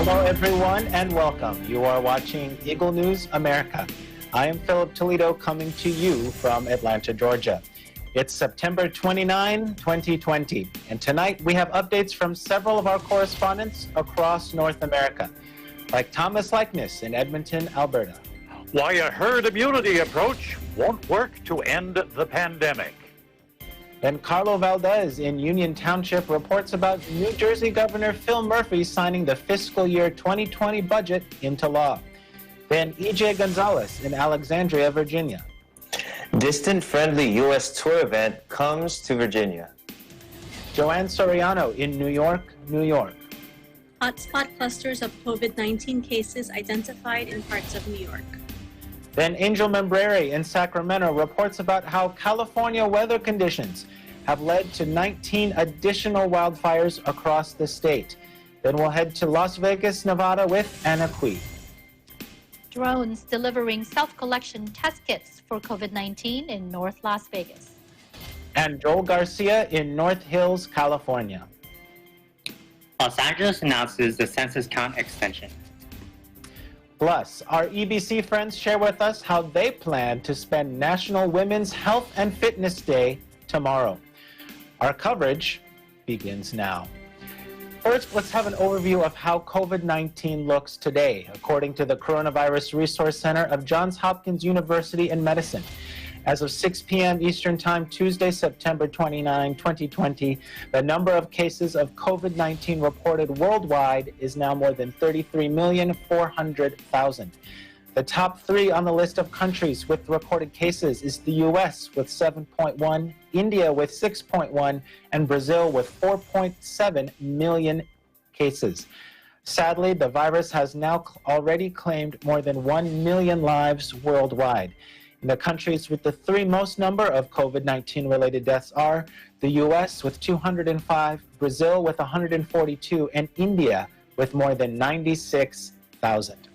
Hello, everyone, and welcome. You are watching Eagle News America. I am Philip Toledo coming to you from Atlanta, Georgia. It's September 29, 2020, and tonight we have updates from several of our correspondents across North America, like Thomas Likeness in Edmonton, Alberta. Why a herd immunity approach won't work to end the pandemic. Then Carlo Valdez in Union Township reports about New Jersey Governor Phil Murphy signing the fiscal year 2020 budget into law. Then EJ Gonzalez in Alexandria, Virginia. Distant-friendly U.S. tour event comes to Virginia. Joanne Soriano in New York, New York. Hotspot clusters of COVID-19 cases identified in parts of New York. Then Angel Membrere in Sacramento reports about how California weather conditions have led to 19 additional wildfires across the state. Then we'll head to Las Vegas, Nevada with Anna Cui. Drones delivering self-collection test kits for COVID-19 in North Las Vegas. And Joel Garcia in North Hills, California. Los Angeles announces the Census Count Extension. Plus, our EBC friends share with us how they plan to spend National Women's Health and Fitness Day tomorrow. Our coverage begins now. First, let's have an overview of how COVID-19 looks today, according to the Coronavirus Resource Center of Johns Hopkins University in Medicine. As of 6 p.m. Eastern Time, Tuesday, September 29, 2020, the number of cases of COVID-19 reported worldwide is now more than 33,400,000. The top three on the list of countries with recorded cases is the U.S. with 7.1, India with 6.1, and Brazil with 4.7 million cases. Sadly, the virus has now already claimed more than 1 million lives worldwide. And the countries with the three most number of COVID-19 related deaths are the U.S. with 205, Brazil with 142, and India with more than 96,000.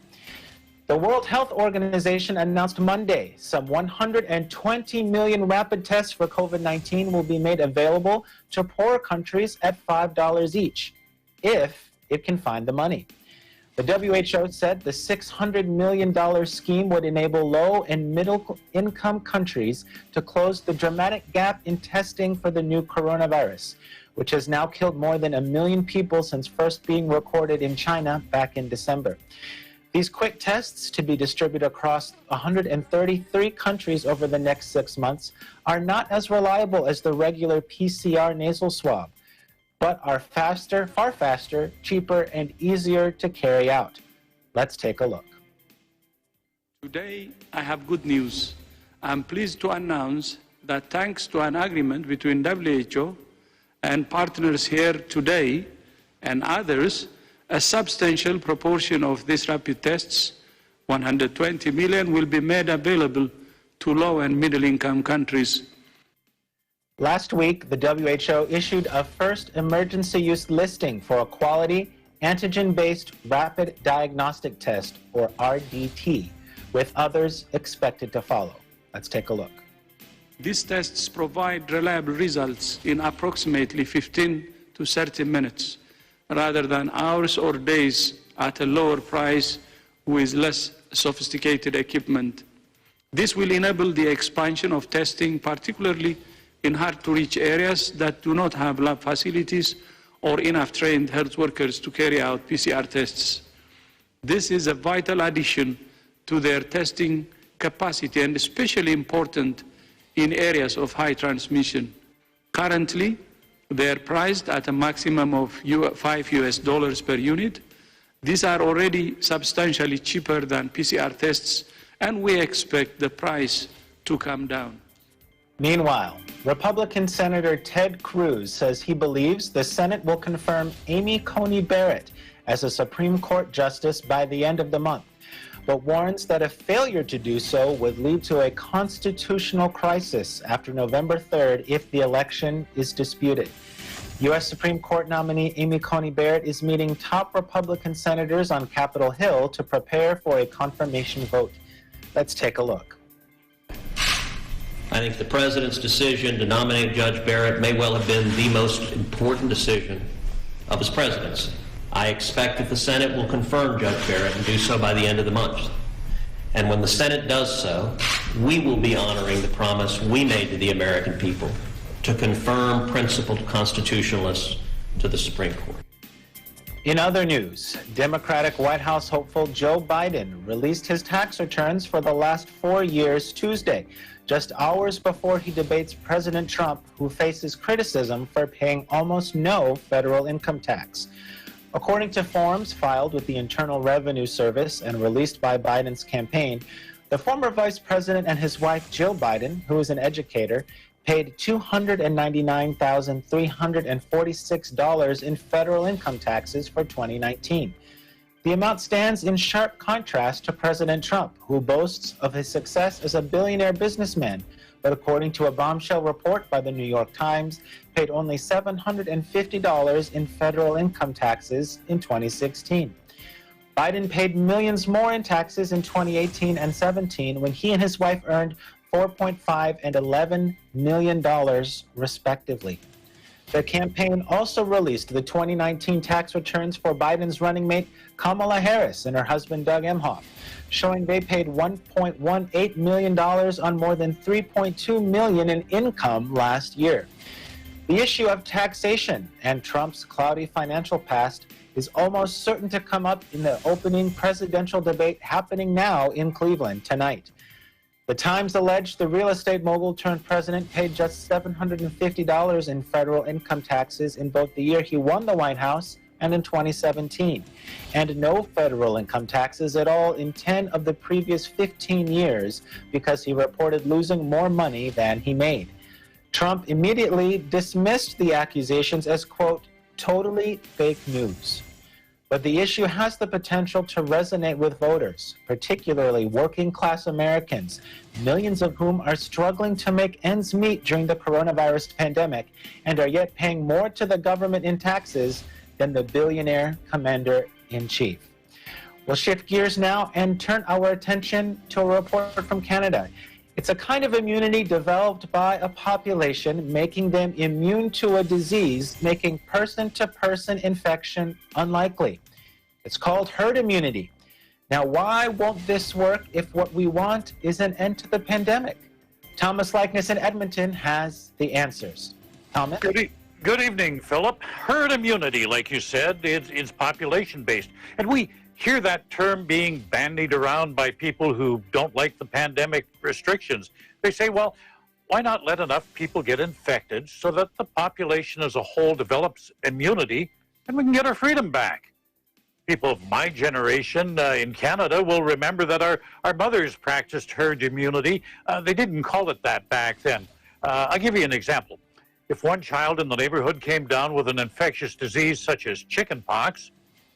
The World Health Organization announced Monday some 120 million rapid tests for COVID-19 will be made available to poorer countries at $5 each, if it can find the money. The WHO said the $600 million scheme would enable low and middle income countries to close the dramatic gap in testing for the new coronavirus, which has now killed more than 1 million people since first being recorded in China back in December. These quick tests, to be distributed across 133 countries over the next 6 months, are not as reliable as the regular PCR nasal swab, but are faster, far faster, cheaper, and easier to carry out. Let's take a look. Today, I have good news. I'm pleased to announce that thanks to an agreement between WHO and partners here today and others, a substantial proportion of these rapid tests, 120 million, will be made available to low and middle income countries. Last week, the WHO issued a first emergency use listing for a quality antigen-based rapid diagnostic test, or RDT, with others expected to follow. Let's take a look. These tests provide reliable results in approximately 15 to 30 minutes, rather than hours or days at a lower price with less sophisticated equipment. This will enable the expansion of testing, particularly in hard-to-reach areas that do not have lab facilities or enough trained health workers to carry out PCR tests. This is a vital addition to their testing capacity and especially important in areas of high transmission. Currently, they are priced at a maximum of $5 per unit. These are already substantially cheaper than PCR tests, and we expect the price to come down. Meanwhile, Republican Senator Ted Cruz says he believes the Senate will confirm Amy Coney Barrett as a Supreme Court justice by the end of the month, but warns that a failure to do so would lead to a constitutional crisis after November 3rd if the election is disputed. U.S. Supreme Court nominee Amy Coney Barrett is meeting top Republican senators on Capitol Hill to prepare for a confirmation vote. Let's take a look. I think the President's decision to nominate Judge Barrett may well have been the most important decision of his presidency. I expect that the Senate will confirm Judge Barrett and do so by the end of the month. And when the Senate does so, we will be honoring the promise we made to the American people to confirm principled constitutionalists to the Supreme Court. In other news, Democratic White House hopeful Joe Biden released his tax returns for the last 4 years Tuesday, just hours before he debates President Trump, who faces criticism for paying almost no federal income tax. According to forms filed with the Internal Revenue Service and released by Biden's campaign, the former vice president and his wife Jill Biden, who is an educator, paid $299,346 in federal income taxes for 2019. The amount stands in sharp contrast to President Trump, who boasts of his success as a billionaire businessman, but according to a bombshell report by the New York Times, paid only $750 in federal income taxes in 2016. Biden paid millions more in taxes in 2018 and 17 when he and his wife earned $4.5 and $11 million, respectively. The campaign also released the 2019 tax returns for Biden's running mate Kamala Harris and her husband Doug Emhoff, showing they paid $1.18 million on more than $3.2 million in income last year. The issue of taxation and Trump's cloudy financial past is almost certain to come up in the opening presidential debate happening now in Cleveland tonight. The Times alleged the real estate mogul turned president paid just $750 in federal income taxes in both the year he won the White House and in 2017, and no federal income taxes at all in 10 of the previous 15 years because he reported losing more money than he made. Trump immediately dismissed the accusations as, quote, totally fake news. But the issue has the potential to resonate with voters, particularly working-class Americans, millions of whom are struggling to make ends meet during the coronavirus pandemic and are yet paying more to the government in taxes than the billionaire commander-in-chief. We'll shift gears now and turn our attention to a report from Canada. It's a kind of immunity developed by a population, making them immune to a disease, making person-to-person infection unlikely. It's called herd immunity. Now, why won't this work if what we want is an end to the pandemic? Thomas Likeness in Edmonton has the answers. Thomas? Good evening, Philip. Herd immunity, like you said, is population-based. And we hear that term being bandied around by people who don't like the pandemic restrictions. They say, well, why not let enough people get infected so that the population as a whole develops immunity and we can get our freedom back? People of my generation in Canada will remember that our mothers practiced herd immunity. They didn't call it that back then. I'll give you an example. If one child in the neighborhood came down with an infectious disease such as chickenpox,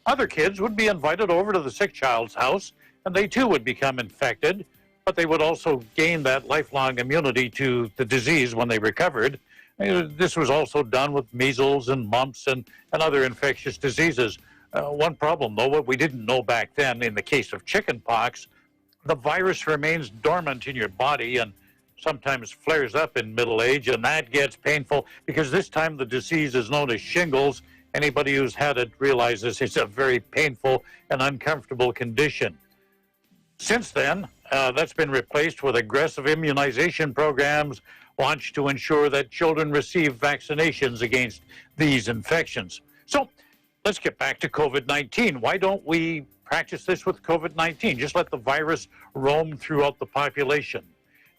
other kids would be invited over to the sick child's house, and they too would become infected, but they would also gain that lifelong immunity to the disease when they recovered. This was also done with measles and mumps and other infectious diseases. One problem, though, what we didn't know back then in the case of chickenpox, the virus remains dormant in your body and sometimes flares up in middle age, and that gets painful because this time the disease is known as shingles. Anybody who's had it realizes it's a very painful and uncomfortable condition. Since then, that's been replaced with aggressive immunization programs launched to ensure that children receive vaccinations against these infections. So let's get back to COVID-19. Why don't we practice this with COVID-19? Just let the virus roam throughout the population.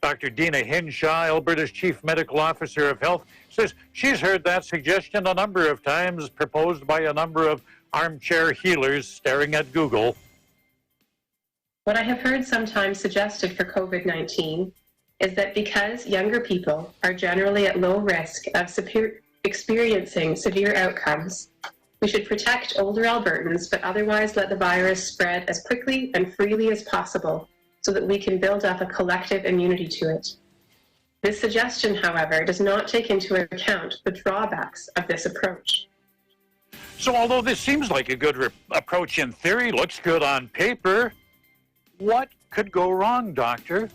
Dr. Dina Hinshaw, Alberta's Chief Medical Officer of Health, says she's heard that suggestion a number of times proposed by a number of armchair healers staring at Google. What I have heard sometimes suggested for COVID-19 is that because younger people are generally at low risk of experiencing severe outcomes, we should protect older Albertans, but otherwise let the virus spread as quickly and freely as possible so that we can build up a collective immunity to it. This suggestion, however, does not take into account the drawbacks of this approach. So although this seems like a good approach in theory, looks good on paper, what could go wrong, Doctor?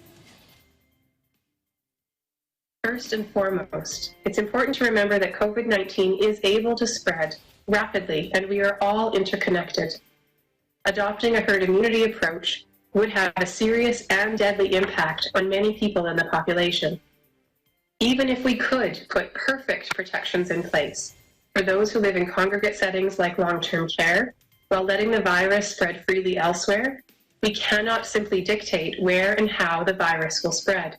First and foremost, it's important to remember that COVID-19 is able to spread rapidly, and we are all interconnected. Adopting a herd immunity approach would have a serious and deadly impact on many people in the population. Even if we could put perfect protections in place for those who live in congregate settings like long-term care, while letting the virus spread freely elsewhere, we cannot simply dictate where and how the virus will spread.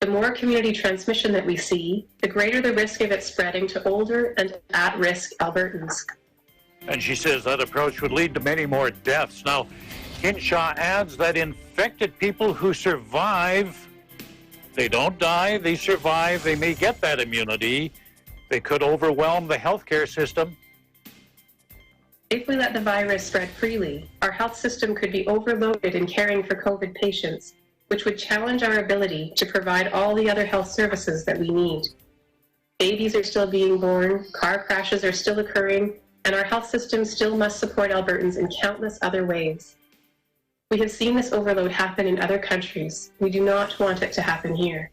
The more community transmission that we see, the greater the risk of it spreading to older and at-risk Albertans. And she says that approach would lead to many more deaths. Now, Hinshaw adds that infected people who survive, they don't die, they survive, they may get that immunity, they could overwhelm the healthcare system. If we let the virus spread freely, our health system could be overloaded in caring for COVID patients, which would challenge our ability to provide all the other health services that we need. Babies are still being born, car crashes are still occurring, and our health system still must support Albertans in countless other ways. We have seen this overload happen in other countries. We do not want it to happen here.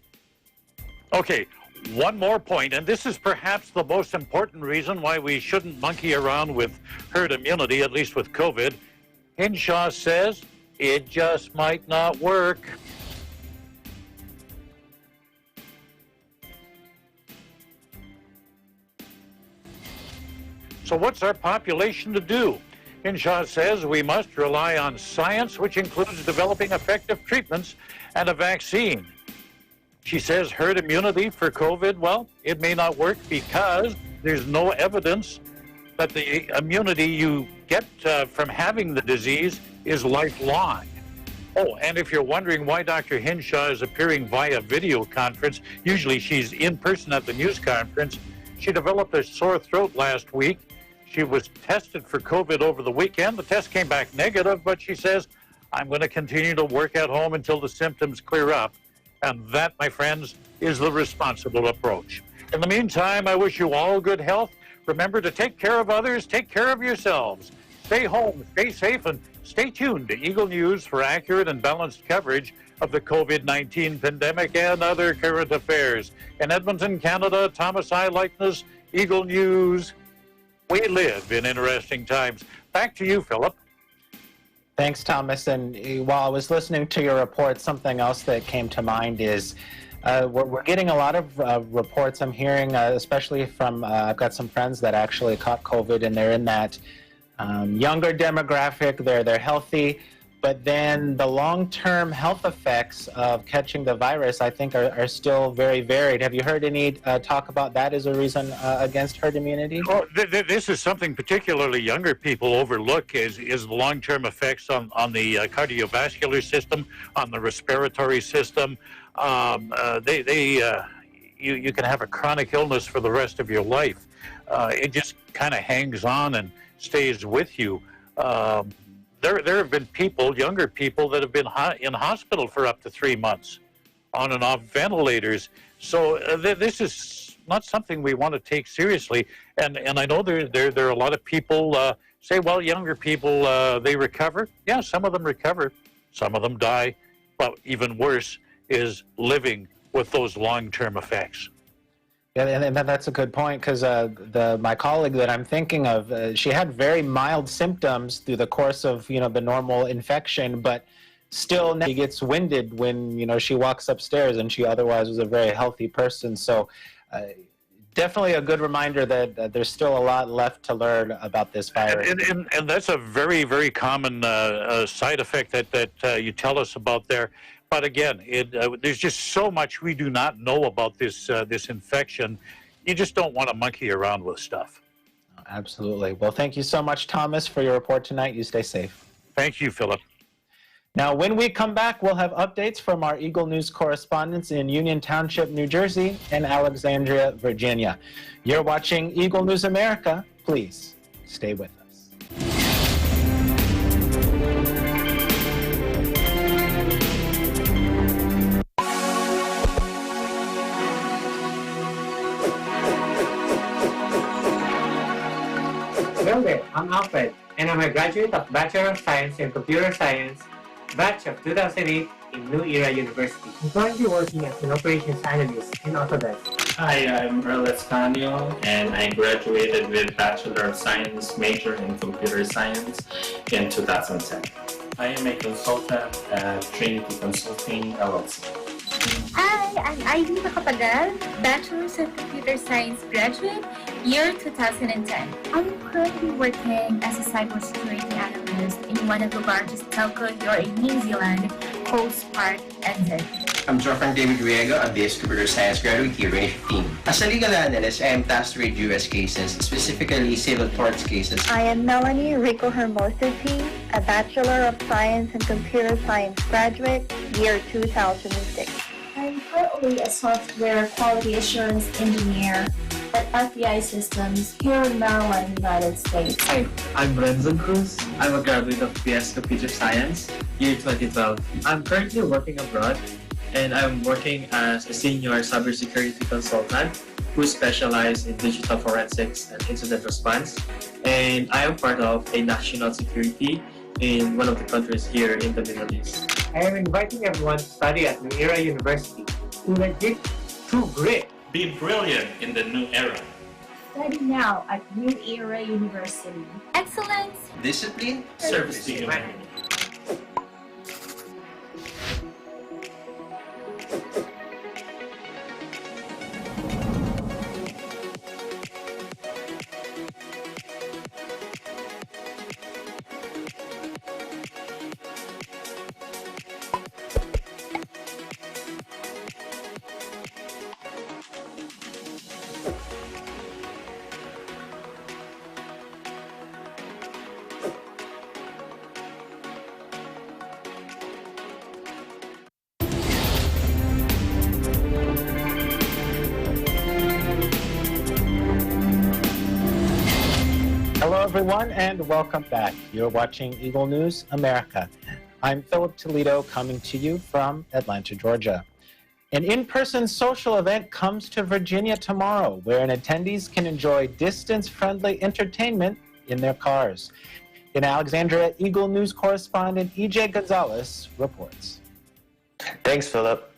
Okay, one more point, and this is perhaps the most important reason why we shouldn't monkey around with herd immunity, at least with COVID. Hinshaw says it just might not work. So what's our population to do? Hinshaw says we must rely on science, which includes developing effective treatments and a vaccine. She says herd immunity for COVID, well, it may not work because there's no evidence that the immunity you get from having the disease is lifelong. Oh, and if you're wondering why Dr. Hinshaw is appearing via video conference, usually she's in person at the news conference. She developed a sore throat last week. She was tested for COVID over the weekend. The test came back negative, but she says, I'm going to continue to work at home until the symptoms clear up. And that, my friends, is the responsible approach. In the meantime, I wish you all good health. Remember to take care of others, take care of yourselves. Stay home, stay safe, and stay tuned to Eagle News for accurate and balanced coverage of the COVID-19 pandemic and other current affairs. In Edmonton, Canada, Thomas I. Likeness, Eagle News. We live in interesting times. Back to you, Philip. Thanks, Thomas. And while I was listening to your report, something else that came to mind is we're getting a lot of reports I'm hearing, especially from, I've got some friends that actually caught COVID, and they're in that younger demographic, they're healthy, but then the long-term health effects of catching the virus, I think, are still very varied. Have you heard any talk about that as a reason against herd immunity? Well, this is something particularly younger people overlook is the long-term effects on the cardiovascular system, on the respiratory system. You can have a chronic illness for the rest of your life. It just kind of hangs on and stays with you. There have been people, younger people, that have been in hospital for up to 3 months on and off ventilators. So this is not something we want to take seriously. And I know there are a lot of people say, well, younger people, they recover. Yeah, some of them recover. Some of them die. But even worse is living with those long-term effects. Yeah, and that's a good point, because my colleague that I'm thinking of, she had very mild symptoms through the course of the normal infection, but still she gets winded when she walks upstairs, and she otherwise was a very healthy person. So definitely a good reminder that there's still a lot left to learn about this virus. And that's a very, very common side effect that you tell us about there. But again, there's just so much we do not know about this infection. You just don't want to monkey around with stuff. Absolutely. Well, thank you so much, Thomas, for your report tonight. You stay safe. Thank you, Philip. Now, when we come back, we'll have updates from our Eagle News correspondents in Union Township, New Jersey, and Alexandria, Virginia. You're watching Eagle News America. Please stay with us. Hello there, I'm Alfred, and I'm a graduate of Bachelor of Science in Computer Science, batch of 2008 in New Era University. I'm currently working as an operations analyst in Autodesk. Hi, I'm Earl Escanio, and I graduated with Bachelor of Science major in Computer Science in 2010. I am a consultant at Trinity Consulting, LLC. Hi, I'm Ivy Macapagal, Bachelor's of Computer Science graduate, year 2010. I'm currently working as a cybersecurity analyst in one of the largest telco here in New Zealand, Coast Park, NZ. I'm Jofran David Riega, a BS Computer Science graduate here in 2015. As a legal analyst, I am tasked with US cases, specifically civil torts cases. I am Melanie Rico Hermosity, a Bachelor of Science and Computer Science graduate, year 2006. I'm currently a software quality assurance engineer at FBI Systems here in Maryland, United States. Hi, I'm Renzo Cruz. I'm a graduate of BS Computer Science, year 2012. I'm currently working abroad, and I'm working as a senior cybersecurity consultant who specializes in digital forensics and incident response. And I am part of a national security in one of the countries here in the Middle East. I am inviting everyone to study at New Era University. Legit, too great. Be brilliant in the new era. Study now at New Era University. Excellence, Discipline, Service to humanity. Hello, everyone, and welcome back. You're watching Eagle News America. I'm Philip Toledo, coming to you from Atlanta, Georgia. An in-person social event comes to Virginia tomorrow, wherein attendees can enjoy distance-friendly entertainment in their cars. In Alexandria, Eagle News correspondent E.J. Gonzalez reports. Thanks, Philip.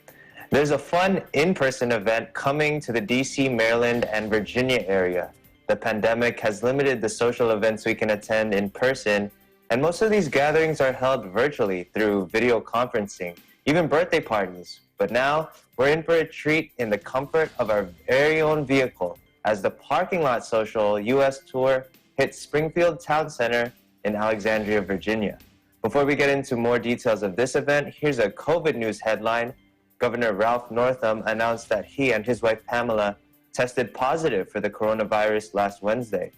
There's a fun in-person event coming to the D.C., Maryland, and Virginia area. The pandemic has limited the social events we can attend in person, and most of these gatherings are held virtually through video conferencing, even birthday parties. But now, we're in for a treat in the comfort of our very own vehicle as the Parking Lot Social U.S. Tour hits Springfield Town Center in Alexandria, Virginia. Before we get into more details of this event, here's a COVID news headline. Governor Ralph Northam announced that he and his wife Pamela tested positive for the coronavirus last Wednesday.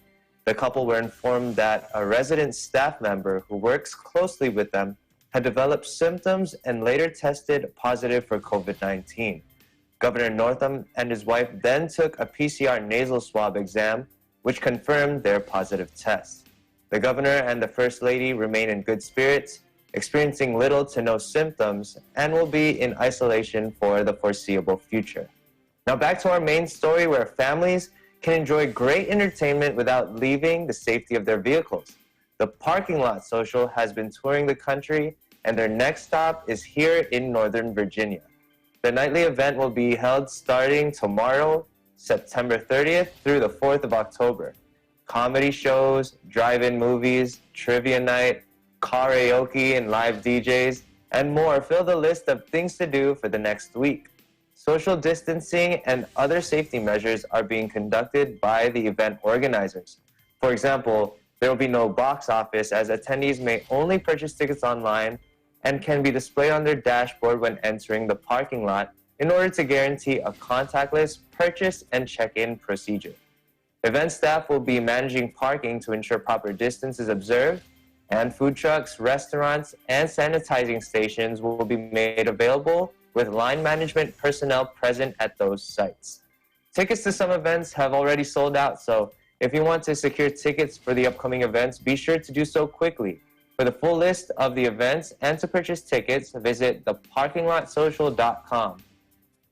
The couple were informed that a resident staff member who works closely with them had developed symptoms and later tested positive for COVID-19. Governor Northam and his wife then took a PCR nasal swab exam, which confirmed their positive test. The governor and the First Lady remain in good spirits, experiencing little to no symptoms, and will be in isolation for the foreseeable future. Now back to our main story, where families can enjoy great entertainment without leaving the safety of their vehicles. The Parking Lot Social has been touring the country, and their next stop is here in Northern Virginia. The nightly event will be held starting tomorrow, September 30th through the 4th of October. Comedy shows, drive-in movies, trivia night, karaoke and live DJs, and more fill the list of things to do for the next week. Social distancing and other safety measures are being conducted by the event organizers. For example, there will be no box office, as attendees may only purchase tickets online and can be displayed on their dashboard when entering the parking lot in order to guarantee a contactless purchase and check-in procedure. Event staff will be managing parking to ensure proper distance is observed, and food trucks, restaurants, and sanitizing stations will be made available with line management personnel present at those sites. Tickets to some events have already sold out, so if you want to secure tickets for the upcoming events, be sure to do so quickly. For the full list of the events and to purchase tickets, visit theparkinglotsocial.com.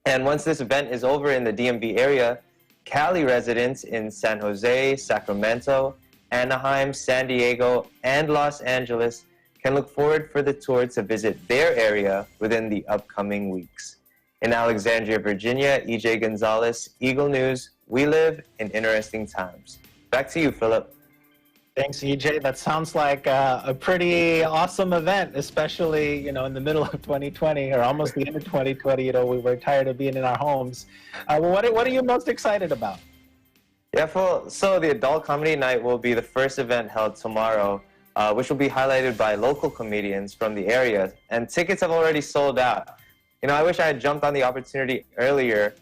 And once this event is over in the DMV area, Cali residents in San Jose, Sacramento, Anaheim, San Diego, and Los Angeles can look forward for the tour to visit their area within the upcoming weeks. In Alexandria, Virginia, EJ Gonzalez, Eagle News. We live in interesting times. Back to you, Philip. Thanks, EJ. That sounds like a pretty awesome event, especially, in the middle of 2020 or almost the end of 2020. We were tired of being in our homes. What are you most excited about? Yeah, so the Adult Comedy Night will be the first event held tomorrow, which will be highlighted by local comedians from the area. And tickets have already sold out. I wish I had jumped on the opportunity earlier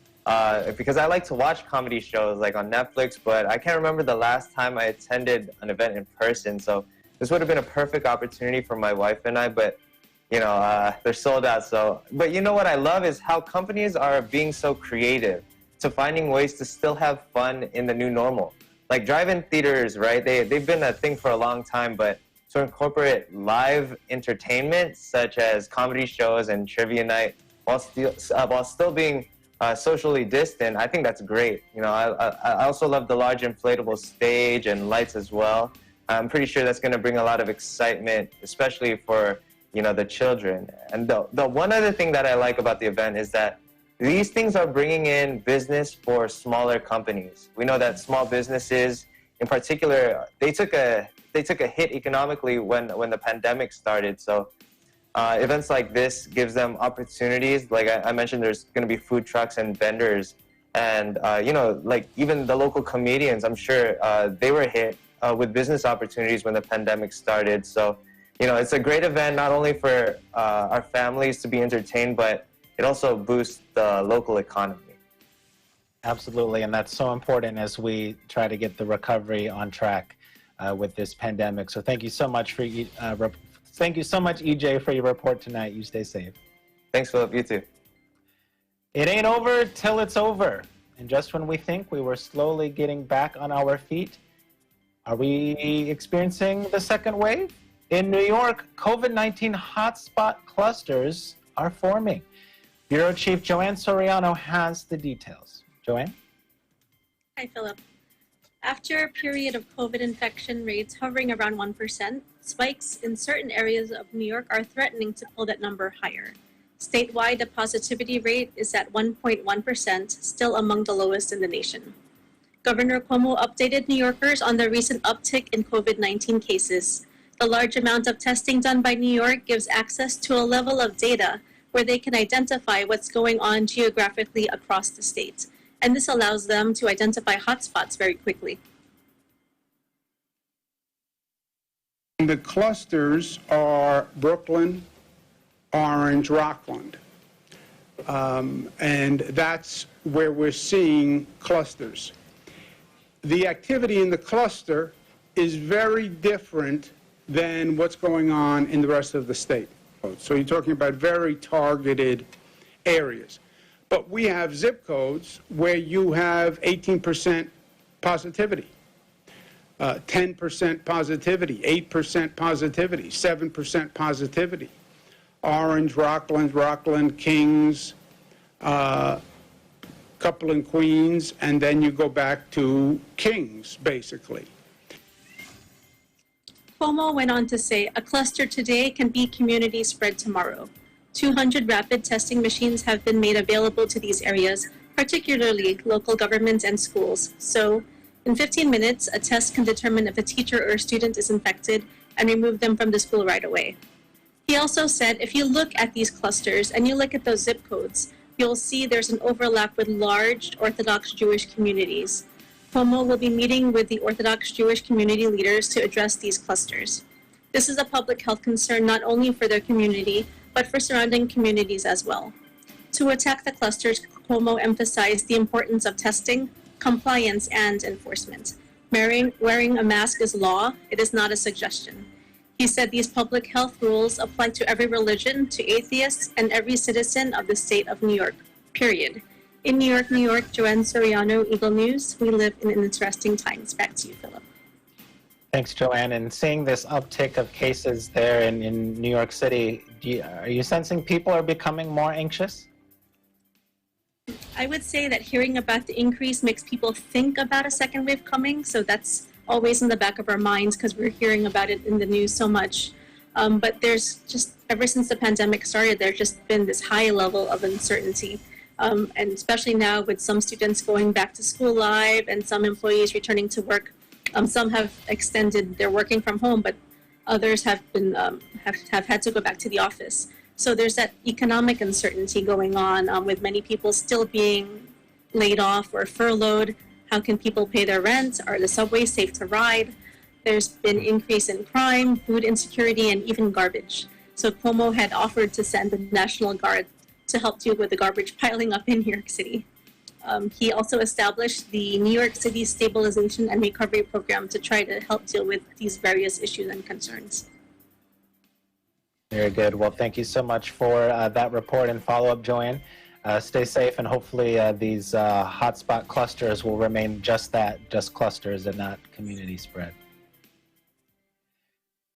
because I like to watch comedy shows like on Netflix, but I can't remember the last time I attended an event in person. So this would have been a perfect opportunity for my wife and I, but they're sold out. But what I love is how companies are being so creative to finding ways to still have fun in the new normal. Like drive-in theaters, right? They've been a thing for a long time, but to incorporate live entertainment such as comedy shows and trivia night while still being socially distant, I think that's great. I also love the large inflatable stage and lights as well. I'm pretty sure that's going to bring a lot of excitement, especially for the children. And the one other thing that I like about the event is that these things are bringing in business for smaller companies. We know that small businesses, in particular, they took a hit economically when the pandemic started. So events like this gives them opportunities. Like I mentioned, there's going to be food trucks and vendors, and like even the local comedians. I'm sure they were hit with business opportunities when the pandemic started. So it's a great event not only for our families to be entertained, but it also boosts the local economy. Absolutely, and that's so important as we try to get the recovery on track with this pandemic. So thank you so much EJ, for your report tonight. You stay safe. Thanks, Philip. You too. It ain't over till it's over. And just when we think we were slowly getting back on our feet, are we experiencing the second wave? In New York, COVID-19 hotspot clusters are forming. Bureau Chief Joanne Soriano has the details. Joanne? Hi, Philip. After a period of COVID infection rates hovering around 1%, spikes in certain areas of New York are threatening to pull that number higher. Statewide, the positivity rate is at 1.1%, still among the lowest in the nation. Governor Cuomo updated New Yorkers on the recent uptick in COVID-19 cases. The large amount of testing done by New York gives access to a level of data where they can identify what's going on geographically across the state. And this allows them to identify hotspots very quickly. The clusters are Brooklyn, Orange, Rockland. And that's where we're seeing clusters. The activity in the cluster is very different than what's going on in the rest of the state. So you're talking about very targeted areas. But we have zip codes where you have 18% positivity, 10% positivity, 8% positivity, 7% positivity. Orange, Rockland, Kings, couple in Queens, and then you go back to Kings, basically. Cuomo went on to say, a cluster today can be community spread tomorrow. 200 rapid testing machines have been made available to these areas, particularly local governments and schools. So, in 15 minutes, a test can determine if a teacher or student is infected and remove them from the school right away. He also said, if you look at these clusters and you look at those zip codes, you'll see there's an overlap with large Orthodox Jewish communities. Cuomo will be meeting with the Orthodox Jewish community leaders to address these clusters. This is a public health concern not only for their community, but for surrounding communities as well. To attack the clusters, Cuomo emphasized the importance of testing, compliance, and enforcement. Wearing a mask is law, it is not a suggestion. He said these public health rules apply to every religion, to atheists, and every citizen of the state of New York, period. In New York, Joanne Soriano, Eagle News. We live in interesting times. Back to you, Philip. Thanks, Joanne. And seeing this uptick of cases there in New York City, are you sensing people are becoming more anxious? I would say that hearing about the increase makes people think about a second wave coming. So that's always in the back of our minds because we're hearing about it in the news so much. But there's just, ever since the pandemic started, there's just been this high level of uncertainty. And especially now with some students going back to school live and some employees returning to work, some have extended their working from home, but others have been have had to go back to the office. So there's that economic uncertainty going on with many people still being laid off or furloughed. How can people pay their rent? Are the subways safe to ride? There's been increase in crime, food insecurity, and even garbage. So Cuomo had offered to send the National Guard to help deal with the garbage piling up in New York City. He also established the New York City Stabilization and Recovery Program to try to help deal with these various issues and concerns. Very good. Well, thank you so much for that report and follow-up, Joanne. Stay safe, and hopefully these hotspot clusters will remain just that, just clusters and not community spread.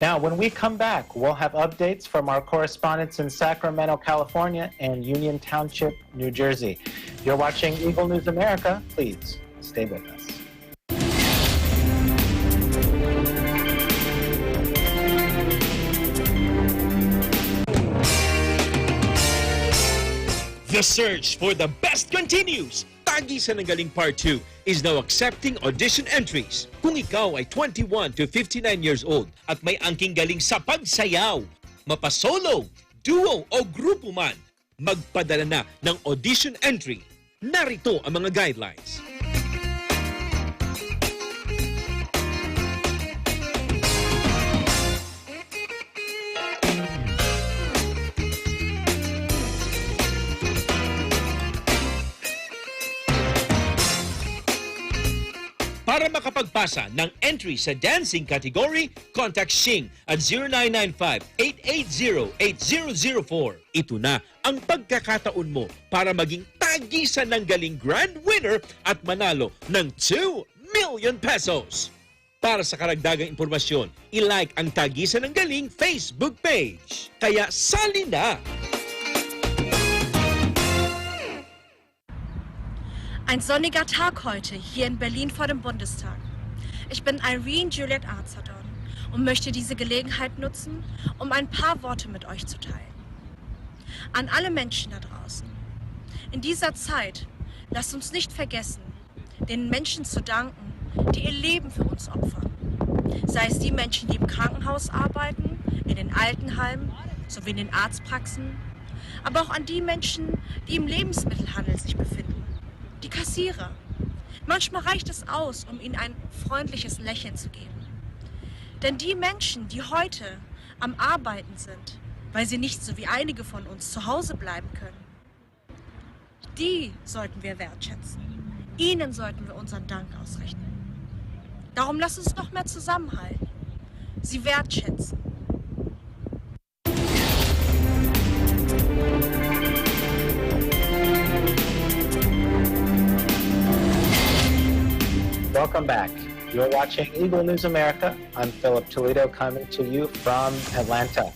Now, when we come back, we'll have updates from our correspondents in Sacramento, California, and Union Township, New Jersey. You're watching Eagle News America. Please stay with us. The search for the best continues. Tagisan ng Galing Part 2 is now accepting audition entries. Kung ikaw ay 21 to 59 years old at may angking galing sa pagsayaw, mapasolo, duo o grupo man, magpadala na ng audition entry. Narito ang mga guidelines. Para makapagpasa ng entry sa dancing category, contact Shing at 0995-880-8004. Ito na ang pagkakataon mo para maging tagisan ng galing grand winner at manalo ng 2 million pesos. Para sa karagdagang impormasyon, i-like ang Tagisan ng Galing Facebook page. Kaya sali na! Ein sonniger Tag heute hier in Berlin vor dem Bundestag. Ich bin Irene Juliet Arzadon und möchte diese Gelegenheit nutzen, um ein paar Worte mit euch zu teilen. An alle Menschen da draußen. In dieser Zeit lasst uns nicht vergessen, den Menschen zu danken, die ihr Leben für uns opfern. Sei es die Menschen, die im Krankenhaus arbeiten, in den Altenheimen sowie in den Arztpraxen, aber auch an die Menschen, die im Lebensmittelhandel sich befinden. Die Kassierer. Manchmal reicht es aus, um ihnen ein freundliches Lächeln zu geben. Denn die Menschen, die heute am Arbeiten sind, weil sie nicht so wie einige von uns zu Hause bleiben können, die sollten wir wertschätzen. Ihnen sollten wir unseren Dank ausrichten. Darum lasst uns noch mehr zusammenhalten. Sie wertschätzen. Welcome back. You're watching Eagle News America. I'm Philip Toledo coming to you from Atlanta.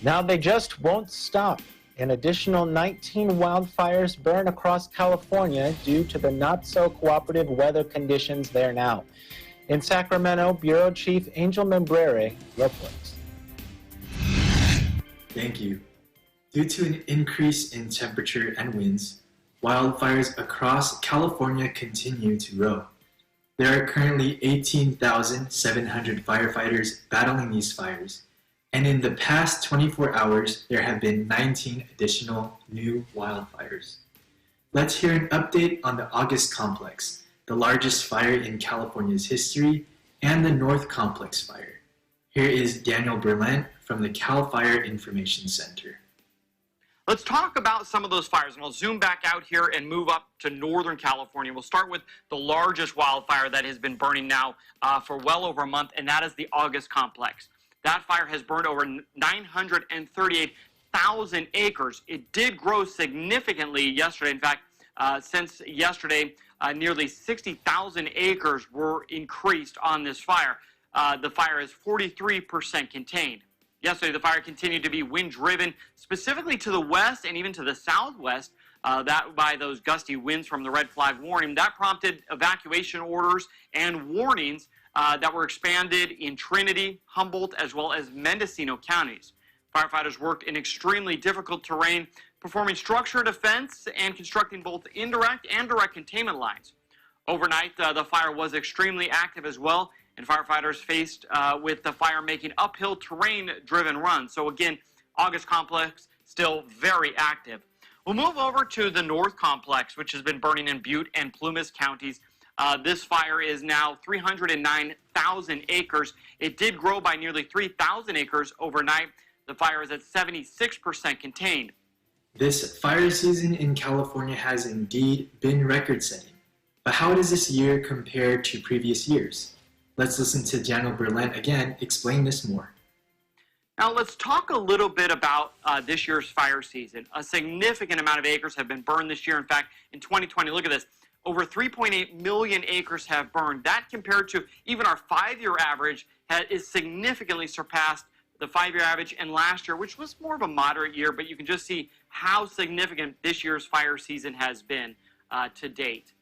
Now they just won't stop. An additional 19 wildfires burn across California due to the not-so-cooperative weather conditions there now. In Sacramento, Bureau Chief Angel Membrere reports. Thank you. Due to an increase in temperature and winds, wildfires across California continue to grow. There are currently 18,700 firefighters battling these fires, and in the past 24 hours, there have been 19 additional new wildfires. Let's hear an update on the August Complex, the largest fire in California's history, and the North Complex fire. Here is Daniel Berlant from the Cal Fire Information Center. Let's talk about some of those fires, and I'll zoom back out here and move up to Northern California. We'll start with the largest wildfire that has been burning now for well over a month, and that is the August Complex. That fire has burned over 938,000 acres. It did grow significantly yesterday. In fact, since yesterday, nearly 60,000 acres were increased on this fire. The fire is 43% contained. Yesterday, the fire continued to be wind-driven, specifically to the west and even to the southwest, that by those gusty winds from the red flag warning. That prompted evacuation orders and warnings that were expanded in Trinity, Humboldt, as well as Mendocino counties. Firefighters worked in extremely difficult terrain, performing structure defense and constructing both indirect and direct containment lines. Overnight, the fire was extremely active as well, and firefighters faced with the fire making uphill terrain-driven runs. So again, August Complex still very active. We'll move over to the North Complex, which has been burning in Butte and Plumas counties. This fire is now 309,000 acres. It did grow by nearly 3,000 acres overnight. The fire is at 76% contained. This fire season in California has indeed been record-setting. But how does this year compare to previous years? Let's listen to Daniel Berlin again explain this more. Now let's talk a little bit about this year's fire season. A significant amount of acres have been burned this year. In fact, in 2020, look at this, over 3.8 million acres have burned. That compared to even our 5-year average is significantly surpassed the 5-year average and last year, which was more of a moderate year, but you can just see how significant this year's fire season has been to date.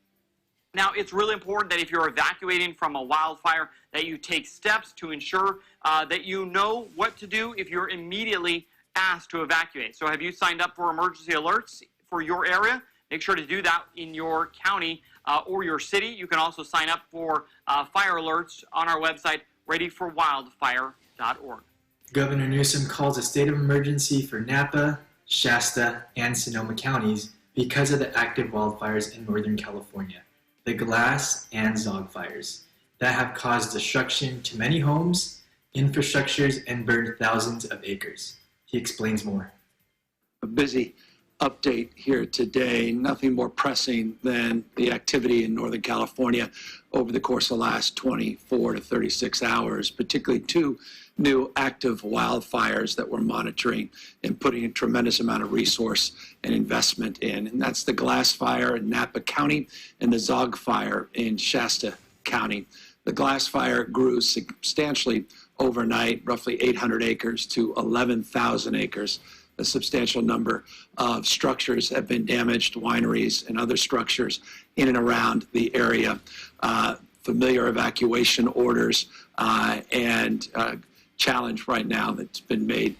Now, it's really important that if you're evacuating from a wildfire, that you take steps to ensure that you know what to do if you're immediately asked to evacuate. So have you signed up for emergency alerts for your area? Make sure to do that in your county or your city. You can also sign up for fire alerts on our website, readyforwildfire.org. Governor Newsom calls a state of emergency for Napa, Shasta, and Sonoma counties because of the active wildfires in Northern California, the Glass and Zog fires that have caused destruction to many homes, infrastructures, and burned thousands of acres. He explains more. A busy update here today. Nothing more pressing than the activity in Northern California over the course of the last 24 to 36 hours, particularly 2 new active wildfires that we're monitoring and putting a tremendous amount of resource and investment in. And that's the Glass Fire in Napa County and the Zog Fire in Shasta County. The Glass Fire grew substantially overnight, roughly 800 acres to 11,000 acres. A substantial number of structures have been damaged, wineries and other structures in and around the area. Familiar evacuation orders and challenge right now that's been made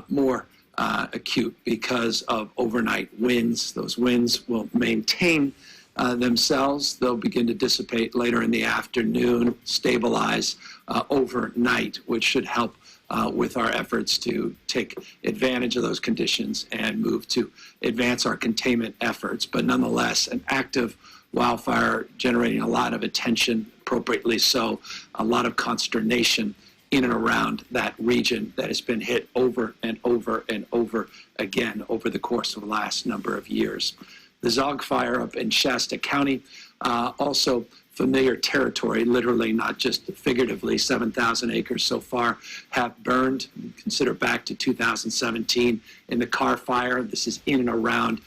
more acute because of overnight winds. Those winds will maintain themselves. They'll begin to dissipate later in the afternoon, stabilize overnight, which should help with our efforts to take advantage of those conditions and move to advance our containment efforts. But nonetheless, an active wildfire generating a lot of attention, appropriately so, a lot of consternation in and around that region that has been hit over and over and over again over the course of the last number of years. The Zog Fire up in Shasta County, also familiar territory, literally, not just figuratively. 7,000 acres so far have burned. Consider back to 2017 in the Carr Fire. This is in and around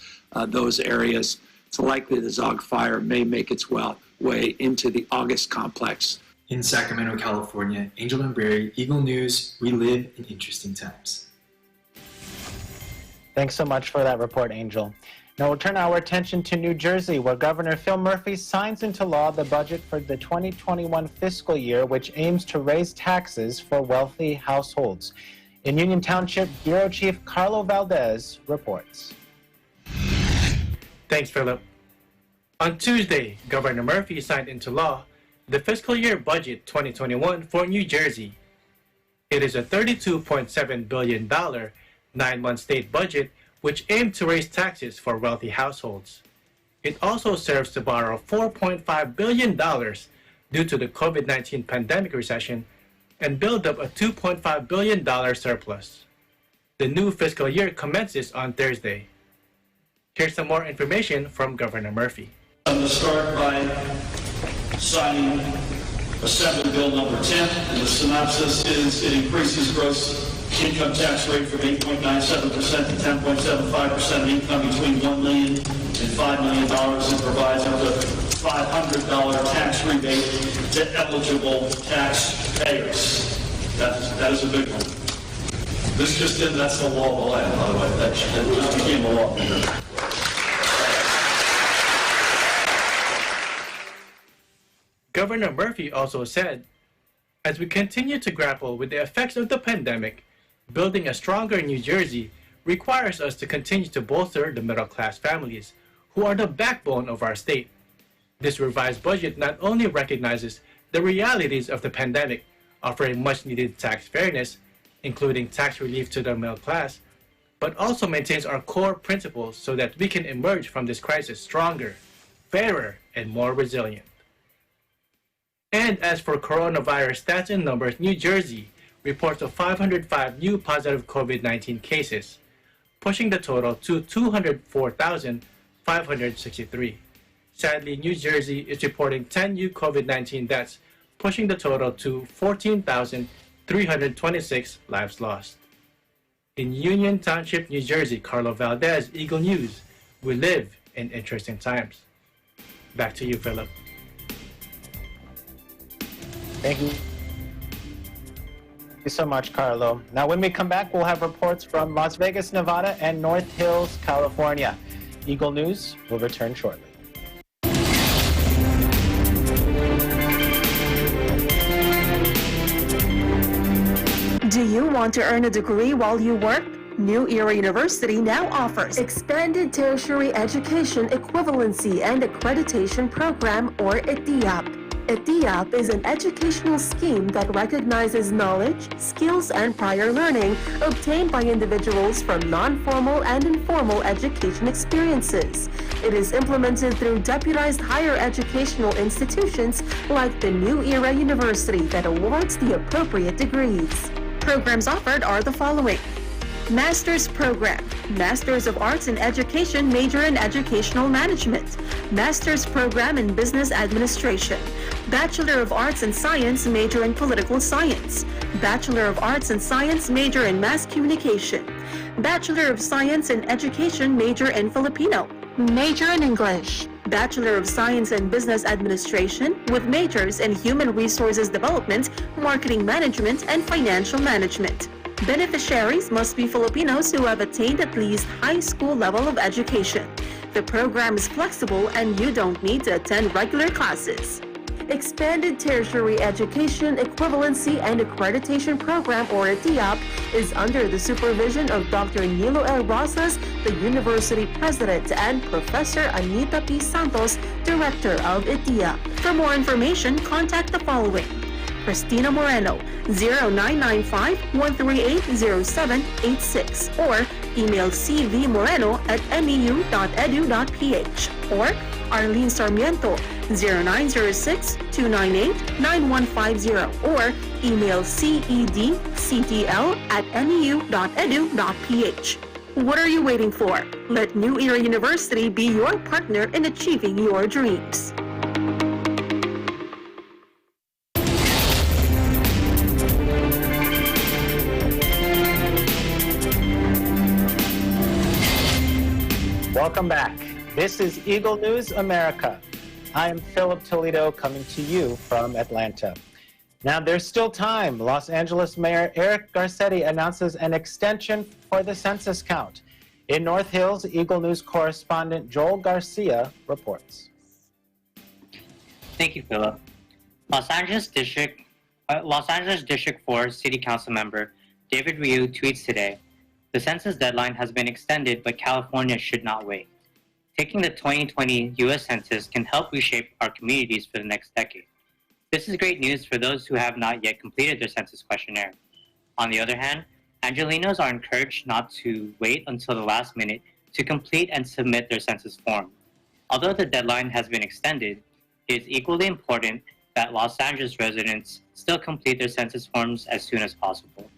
those areas. It's likely the Zog Fire may make its way into the August Complex. In Sacramento, California, Angel Lambreri, Eagle News, we live in interesting times. Thanks so much for that report, Angel. Now we'll turn our attention to New Jersey, where Governor Phil Murphy signs into law the budget for the 2021 fiscal year, which aims to raise taxes for wealthy households. In Union Township, Bureau Chief Carlo Valdez reports. Thanks, Philip. On Tuesday, Governor Murphy signed into law the fiscal year budget 2021 for New Jersey. It is a $32.7 billion 9-month state budget which aimed to raise taxes for wealthy households. It also serves to borrow $4.5 billion due to the COVID-19 pandemic recession and build up a $2.5 billion surplus. The new fiscal year commences on Thursday. Here's some more information from Governor Murphy. I'm going to start by signing Assembly Bill number 10, and the synopsis is it increases gross income tax rate from 8.97% to 10.75% of income between $1 million and $5 million and provides up to $500 tax rebate to eligible taxpayers. That is a big one. This just did, that's the law of the land, by the way. That became a law. Governor Murphy also said As we continue to grapple with the effects of the pandemic, building a stronger New Jersey requires us to continue to bolster the middle-class families, who are the backbone of our state. This revised budget not only recognizes the realities of the pandemic, offering much-needed tax fairness, including tax relief to the middle class, but also maintains our core principles so that we can emerge from this crisis stronger, fairer, and more resilient. And as for coronavirus stats and numbers, New Jersey reports of 505 new positive COVID-19 cases, pushing the total to 204,563. Sadly, New Jersey is reporting 10 new COVID-19 deaths, pushing the total to 14,326 lives lost. In Union Township, New Jersey, Carlo Valdez, Eagle News. We live in interesting times. Back to you, Philip. Thank you. Thank you so much, Carlo. Now, when we come back, we'll have reports from Las Vegas, Nevada, and North Hills, California. Eagle News will return shortly. Do you want to earn a degree while you work? New Era University now offers Expanded Tertiary Education Equivalency and Accreditation Program, or ETIAP. ETIAP is an educational scheme that recognizes knowledge, skills, and prior learning obtained by individuals from non-formal and informal education experiences. It is implemented through deputized higher educational institutions like the New Era University that awards the appropriate degrees. Programs offered are the following: Master's Program, Masters of Arts in Education, major in Educational Management, Master's Program in Business Administration, Bachelor of Arts in Science, major in Political Science, Bachelor of Arts in Science, major in Mass Communication, Bachelor of Science in Education, major in Filipino, major in English, Bachelor of Science in Business Administration with majors in Human Resources Development, Marketing Management, and Financial Management. Beneficiaries must be Filipinos who have attained at least high school level of education. The program is flexible and you don't need to attend regular classes. Expanded Tertiary Education Equivalency and Accreditation Program, or ETIAP, is under the supervision of Dr. Nilo L. Rosas, the University President, and Professor Anita P. Santos, Director of ETIAP. For more information, contact the following: Cristina Moreno, 0995-138-0786, or email cvmoreno@neu.edu.ph, or Arlene Sarmiento, 0906-298-9150, or email cedctl@neu.edu.ph. What are you waiting for? Let New Era University be your partner in achieving your dreams. Welcome back. This is Eagle News America. I am Philip Toledo, coming to you from Atlanta. Now, there's still time. Los Angeles Mayor Eric Garcetti announces an extension for the census count. In North Hills, Eagle News correspondent Joel Garcia reports. Thank you, Philip. Los Angeles District 4 City Council member David Ryu tweets today, "The census deadline has been extended, but California should not wait. Taking the 2020 U.S. Census can help reshape our communities for the next decade. This is great news for those who have not yet completed their census questionnaire. On the other hand, Angelenos are encouraged not to wait until the last minute to complete and submit their census form. Although the deadline has been extended, it is equally important that Los Angeles residents still complete their census forms as soon as possible."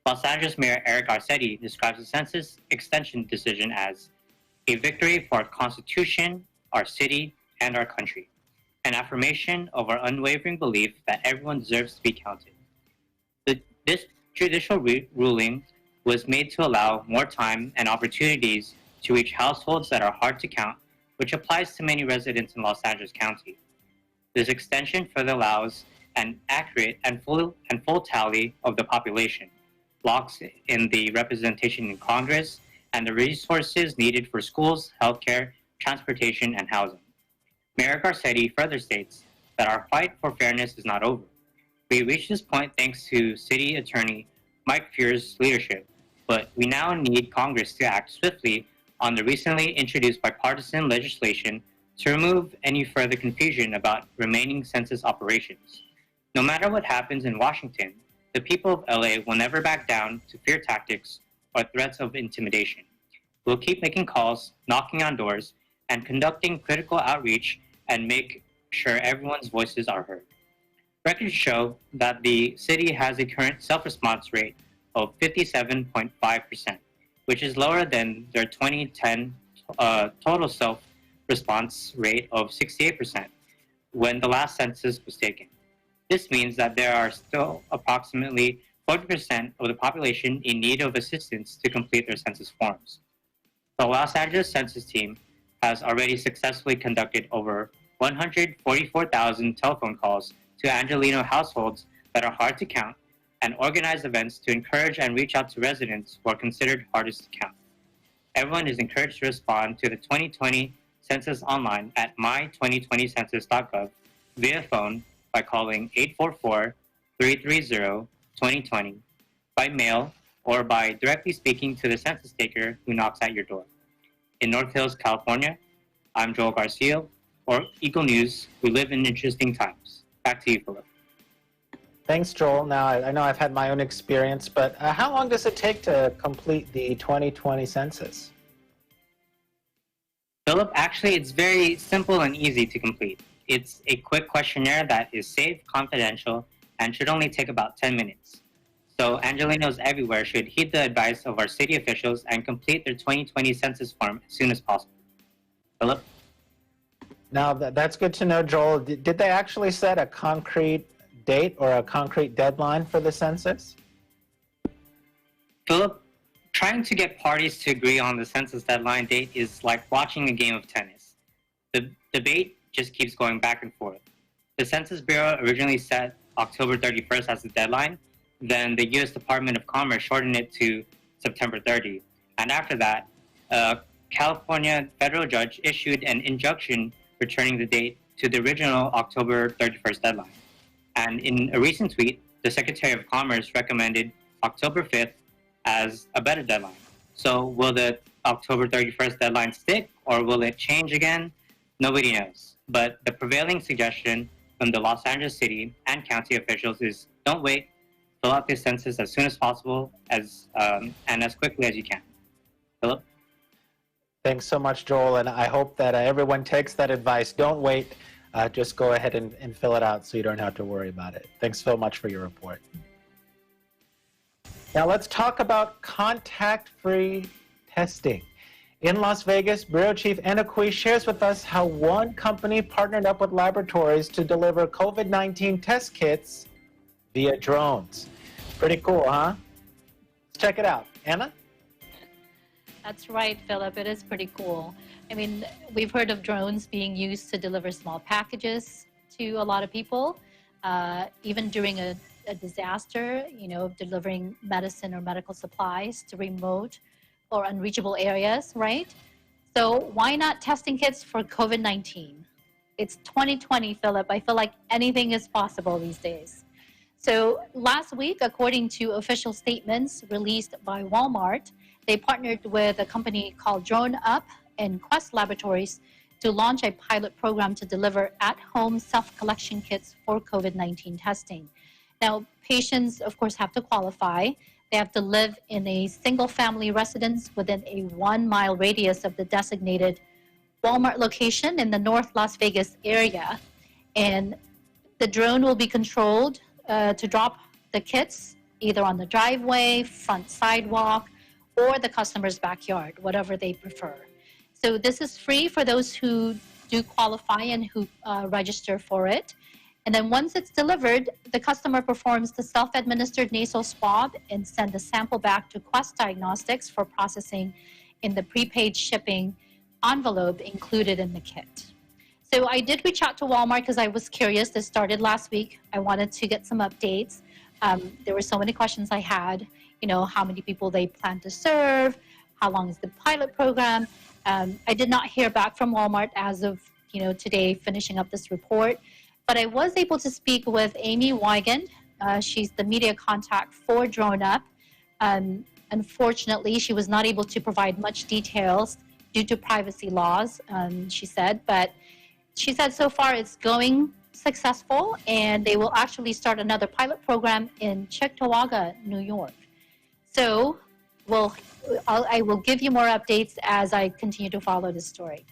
Los Angeles Mayor Eric Garcetti describes the census extension decision as a victory for our Constitution, our city, and our country, an affirmation of our unwavering belief that everyone deserves to be counted. This judicial ruling was made to allow more time and opportunities to reach households that are hard to count, which applies to many residents in Los Angeles County. This extension further allows an accurate and full tally of the population, locks in the representation in Congress, and the resources needed for schools, healthcare, transportation, and housing. Mayor Garcetti further states that our fight for fairness is not over. We reached this point thanks to City Attorney Mike Feuer's leadership, but we now need Congress to act swiftly on the recently introduced bipartisan legislation to remove any further confusion about remaining census operations. No matter what happens in Washington, the people of LA will never back down to fear tactics or threats of intimidation. We'll keep making calls, knocking on doors, and conducting critical outreach and make sure everyone's voices are heard. Records show that the city has a current self-response rate of 57.5%, which is lower than their 2010 total self-response rate of 68% when the last census was taken. This means that there are still approximately 40% of the population in need of assistance to complete their census forms. The Los Angeles Census team has already successfully conducted over 144,000 telephone calls to Angelino households that are hard to count and organized events to encourage and reach out to residents who are considered hardest to count. Everyone is encouraged to respond to the 2020 Census online at my2020census.gov via phone by calling 844-330-2020, by mail, or by directly speaking to the census taker who knocks at your door. In North Hills, California, I'm Joel Garcia, for Eagle News. We live in interesting times. Back to you, Philip. Thanks, Joel. Now, I know I've had my own experience, but how long does it take to complete the 2020 census? Philip, actually, it's very simple and easy to complete. It's a quick questionnaire that is safe, confidential, and should only take about 10 minutes. So Angelinos everywhere should heed the advice of our city officials and complete their 2020 census form as soon as possible. Philip? Now, that's good to know, Joel. Did they actually set a concrete date or a concrete deadline for the census? Philip, trying to get parties to agree on the census deadline date is like watching a game of tennis. The debate just keeps going back and forth. The Census Bureau originally set October 31st as the deadline. Then the U.S. Department of Commerce shortened it to September 30. And after that, a California federal judge issued an injunction returning the date to the original October 31st deadline. And in a recent tweet, the Secretary of Commerce recommended October 5th as a better deadline. So will the October 31st deadline stick, or will it change again? Nobody knows. But the prevailing suggestion from the Los Angeles City and county officials is don't wait, fill out this census as soon as possible and as quickly as you can. Philip? Thanks so much, Joel, and I hope that everyone takes that advice. Don't wait. Just go ahead and fill it out so you don't have to worry about it. Thanks so much for your report. Now let's talk about contact-free testing. In Las Vegas, Bureau Chief Anna Cui shares with us how one company partnered up with laboratories to deliver COVID-19 test kits via drones. Pretty cool, huh? Let's check it out. Anna? That's right, Philip. It is pretty cool. I mean, we've heard of drones being used to deliver small packages to a lot of people, even during a disaster, you know, delivering medicine or medical supplies to remote or unreachable areas, right? So why not testing kits for COVID-19? It's 2020, Philip. I feel like anything is possible these days. So last week, according to official statements released by Walmart, they partnered with a company called Drone Up and Quest Laboratories to launch a pilot program to deliver at-home self-collection kits for COVID-19 testing. Now, patients, of course, have to qualify. They have to live in a single-family residence within a 1-mile radius of the designated Walmart location in the North Las Vegas area. And the drone will be controlled to drop the kits either on the driveway, front sidewalk, or the customer's backyard, whatever they prefer. So this is free for those who do qualify and who register for it. And then once it's delivered, the customer performs the self-administered nasal swab and send the sample back to Quest Diagnostics for processing in the prepaid shipping envelope included in the kit. So I did reach out to Walmart because I was curious. This started last week. I wanted to get some updates. There were so many questions I had, you know, how many people they plan to serve, how long is the pilot program. I did not hear back from Walmart as of, you know, today finishing up this report. But I was able to speak with Amy Weigand, She's the media contact for Drone Up. Unfortunately, she was not able to provide much details due to privacy laws, she said. But she said so far it's going successful, and they will actually start another pilot program in Cheektowaga, New York. So I will give you more updates as I continue to follow this story.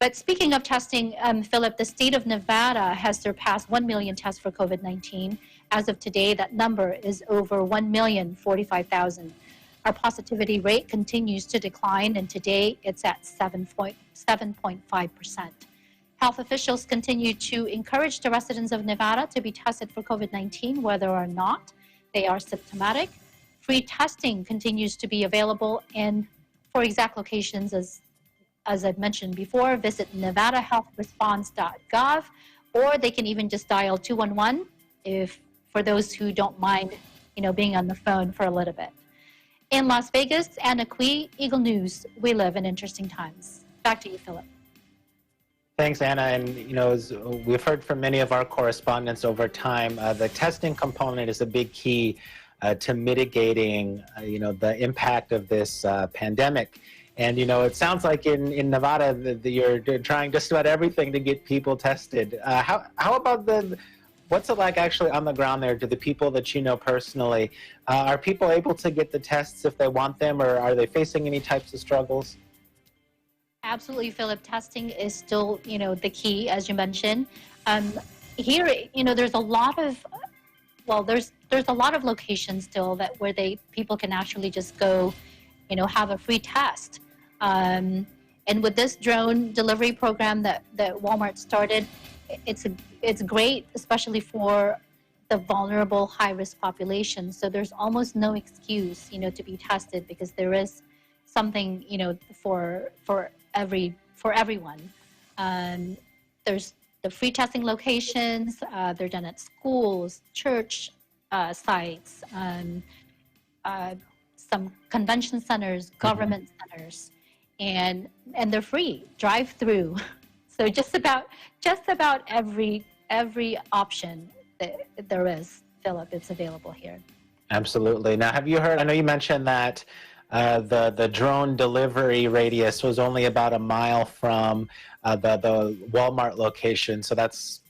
But speaking of testing, Philip, the state of Nevada has surpassed 1 million tests for COVID-19. As of today, that number is over 1,045,000. Our positivity rate continues to decline, and today it's at 7.5%. Health officials continue to encourage the residents of Nevada to be tested for COVID-19, whether or not they are symptomatic. Free testing continues to be available, and for exact locations, as I've mentioned before, visit nevadahealthresponse.gov, or they can even just dial 211 for those who don't mind, being on the phone for a little bit. In Las Vegas, Anna Cui, Eagle News. We live in interesting times. Back to you, Philip. Thanks, Anna. And, as we've heard from many of our correspondents over time, the testing component is a big key to mitigating, the impact of this pandemic. And, it sounds like in Nevada you're trying just about everything to get people tested. How about what's it like actually on the ground there? Do the people that you know personally, are people able to get the tests if they want them, or are they facing any types of struggles? Absolutely, Philip. Testing is still, the key, as you mentioned. Here, there's a lot of, there's a lot of locations still where people can actually just go, have a free test. And with this drone delivery program that Walmart started, it's great, especially for the vulnerable, high-risk population. So there's almost no excuse, to be tested, because there is something, for everyone. There's the free testing locations. They're done at schools, church sites, some convention centers, government centers, and they're free, drive-through. So just about every option that there is, Philip, it's available here. Absolutely. Now, have you heard? I know you mentioned that the drone delivery radius was only about a mile from the Walmart location, so that's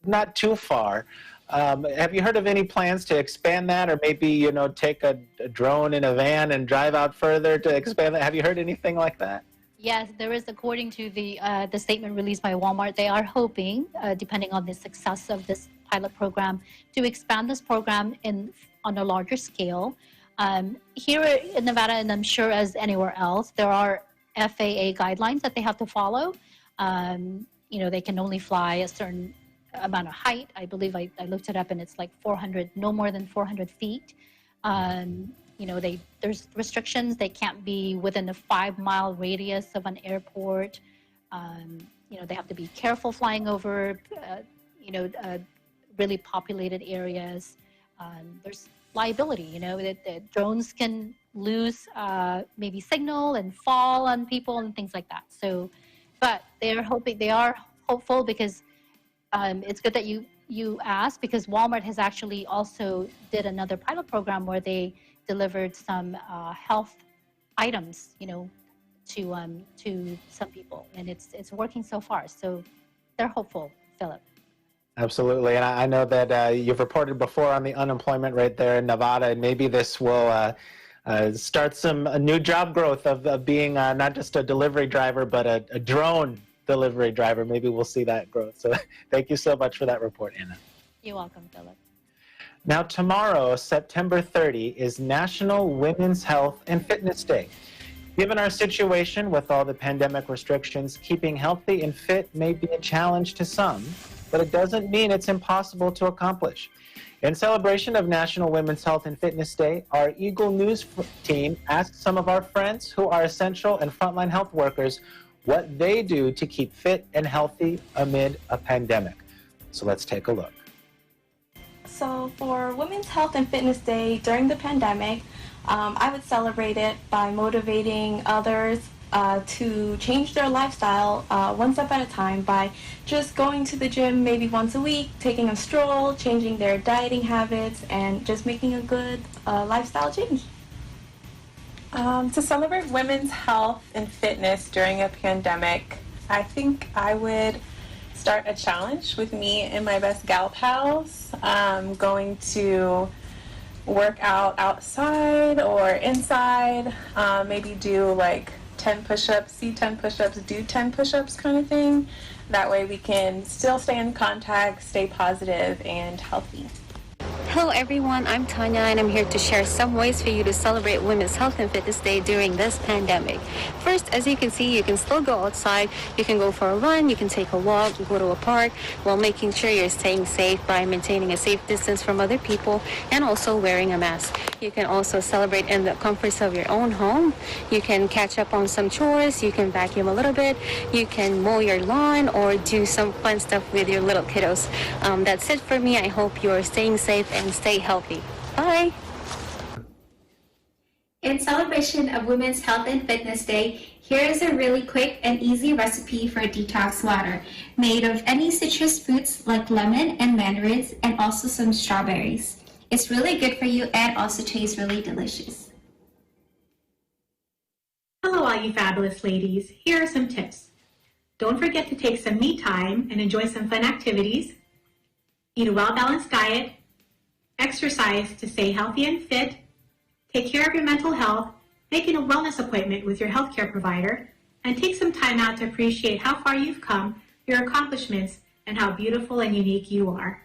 not too far. Have you heard of any plans to expand that, or maybe take a drone in a van and drive out further to expand that? Have you heard anything like that? Yes, there is. According to the statement released by Walmart, they are hoping, depending on the success of this pilot program, to expand this program on a larger scale. Here in Nevada, and I'm sure as anywhere else, there are FAA guidelines that they have to follow. They can only fly a certain amount of height. I believe I looked it up, and it's like 400, no more than 400 feet. There's restrictions. They can't be within a 5-mile radius of an airport. They have to be careful flying over, really populated areas. There's liability, that drones can lose maybe signal and fall on people and things like that. So, but they are hopeful, because it's good that you asked, because Walmart has actually also did another pilot program where they delivered some health items, to some people, and it's working so far. So they're hopeful, Philip. Absolutely, and I know that you've reported before on the unemployment rate there in Nevada, and maybe this will start a new job growth of being not just a delivery driver, but a drone delivery driver. Maybe we'll see that growth. So thank you so much for that report, Anna. You're welcome, Philip. Now, tomorrow, September 30, is National Women's Health and Fitness Day. Given our situation with all the pandemic restrictions, keeping healthy and fit may be a challenge to some, but it doesn't mean it's impossible to accomplish. In celebration of National Women's Health and Fitness Day, our Eagle News team asked some of our friends who are essential and frontline health workers what they do to keep fit and healthy amid a pandemic. So let's take a look. So for Women's Health and Fitness Day during the pandemic, I would celebrate it by motivating others to change their lifestyle one step at a time by just going to the gym maybe once a week, taking a stroll, changing their dieting habits, and just making a good lifestyle change. To celebrate women's health and fitness during a pandemic, I think I would start a challenge with me and my best gal pals. Going to work out outside or inside, maybe do like 10 push-ups, see 10 push-ups, do 10 push-ups kind of thing. That way we can still stay in contact, stay positive and healthy. Hello everyone, I'm Tanya and I'm here to share some ways for you to celebrate Women's Health and Fitness Day during this pandemic. First, as you can see, you can still go outside, you can go for a run, you can take a walk, go to a park, while making sure you're staying safe by maintaining a safe distance from other people and also wearing a mask. You can also celebrate in the comforts of your own home. You can catch up on some chores, you can vacuum a little bit, you can mow your lawn or do some fun stuff with your little kiddos. That's it for me. I hope you're staying safe and stay healthy. Bye! In celebration of Women's Health and Fitness Day, here is a really quick and easy recipe for detox water made of any citrus fruits like lemon and mandarins and also some strawberries. It's really good for you and also tastes really delicious. Hello all you fabulous ladies. Here are some tips. Don't forget to take some me time and enjoy some fun activities. Eat a well-balanced diet. Exercise to stay healthy and fit. Take care of your mental health. Make a wellness appointment with your healthcare provider. And take some time out to appreciate how far you've come, your accomplishments, and how beautiful and unique you are.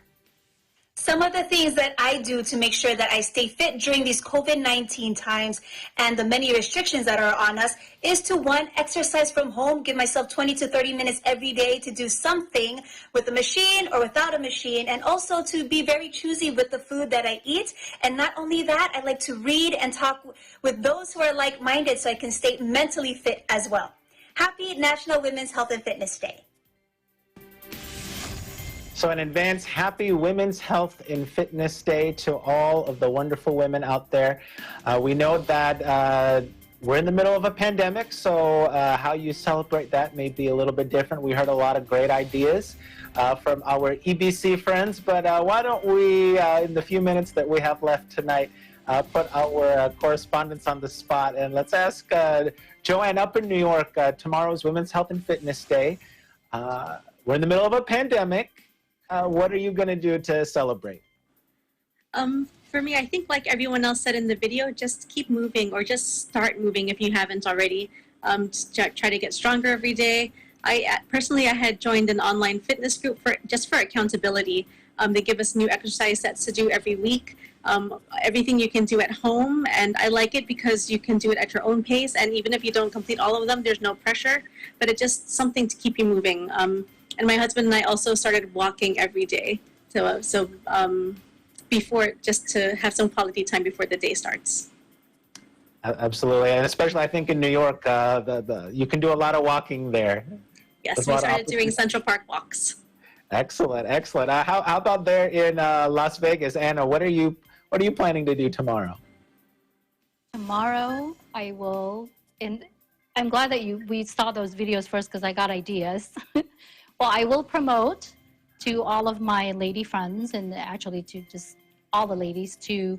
Some of the things that I do to make sure that I stay fit during these COVID-19 times and the many restrictions that are on us is to, one, exercise from home, give myself 20 to 30 minutes every day to do something with a machine or without a machine, and also to be very choosy with the food that I eat. And not only that, I like to read and talk with those who are like-minded so I can stay mentally fit as well. Happy National Women's Health and Fitness Day. So in advance, happy Women's Health and Fitness Day to all of the wonderful women out there. We know that we're in the middle of a pandemic, so how you celebrate that may be a little bit different. We heard a lot of great ideas from our EBC friends, but why don't we, in the few minutes that we have left tonight, put our correspondents on the spot, and let's ask Joanne up in New York. Tomorrow's Women's Health and Fitness Day. We're in the middle of a pandemic. What are you going to do to celebrate? For me, I think like everyone else said in the video, just keep moving or just start moving if you haven't already. Just try to get stronger every day. I had joined an online fitness group for accountability. They give us new exercise sets to do every week. Everything you can do at home, and I like it because you can do it at your own pace, and even if you don't complete all of them, there's no pressure, but it's just something to keep you moving. And my husband and I also started walking every day, so before, just to have some quality time before the day starts. Absolutely, and especially I think in New York, you can do a lot of walking there. Yes, we started doing Central Park walks. Excellent, excellent. How about there in Las Vegas, Anna? What are you planning to do tomorrow? Tomorrow, I will, and I'm glad that we saw those videos first because I got ideas. Well, I will promote to all of my lady friends, and actually to just all the ladies, to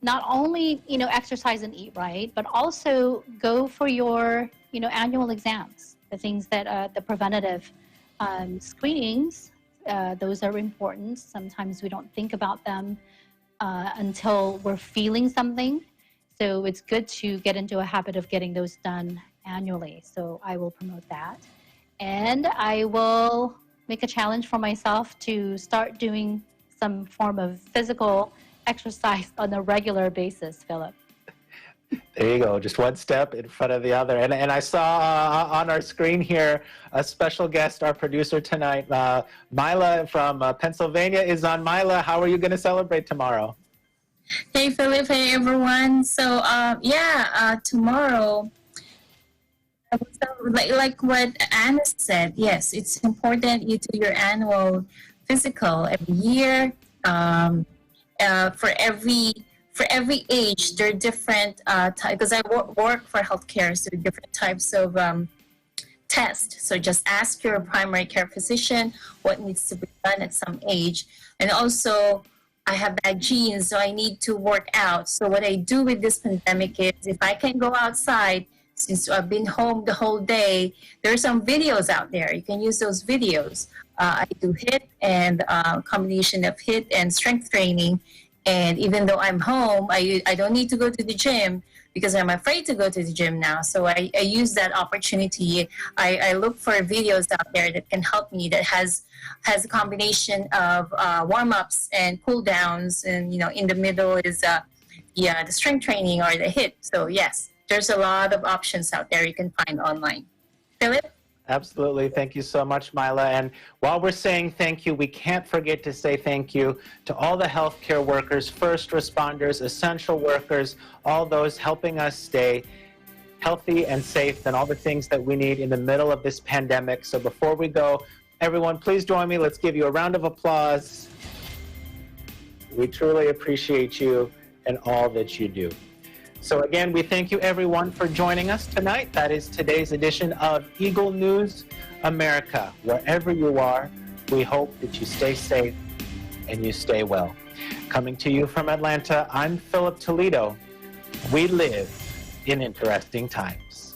not only, exercise and eat right, but also go for your, annual exams, the things that, the preventative screenings, those are important. Sometimes we don't think about them until we're feeling something. So it's good to get into a habit of getting those done annually. So I will promote that. And I will make a challenge for myself to start doing some form of physical exercise on a regular basis, Philip. There you go, just one step in front of the other. And I saw on our screen here a special guest, our producer tonight, Myla from Pennsylvania is on. Myla, how are you going to celebrate tomorrow? Hey, Philip. Hey, everyone. So, tomorrow, like what Anna said, yes, it's important you do your annual physical every year. For every for every age, there are different because I work for healthcare, so different types of test. So just ask your primary care physician what needs to be done at some age. And also, I have bad genes, so I need to work out. So what I do with this pandemic is if I can go outside, since I've been home the whole day, there are some videos out there. You can use those videos. I do HIIT and combination of HIIT and strength training. And even though I'm home, I don't need to go to the gym because I'm afraid to go to the gym now. So I use that opportunity. I look for videos out there that can help me, that has a combination of warm-ups and cool-downs. And, you know, in the middle is the strength training or the HIIT. So, yes, there's a lot of options out there you can find online. Philip? Absolutely. Thank you so much, Mila. And while we're saying thank you, we can't forget to say thank you to all the healthcare workers, first responders, essential workers, all those helping us stay healthy and safe and all the things that we need in the middle of this pandemic. So before we go, everyone, please join me. Let's give you a round of applause. We truly appreciate you and all that you do. So again, we thank you everyone for joining us tonight. That is today's edition of Eagle News America. Wherever you are, we hope that you stay safe and you stay well. Coming to you from Atlanta, I'm Philip Toledo. We live in interesting times.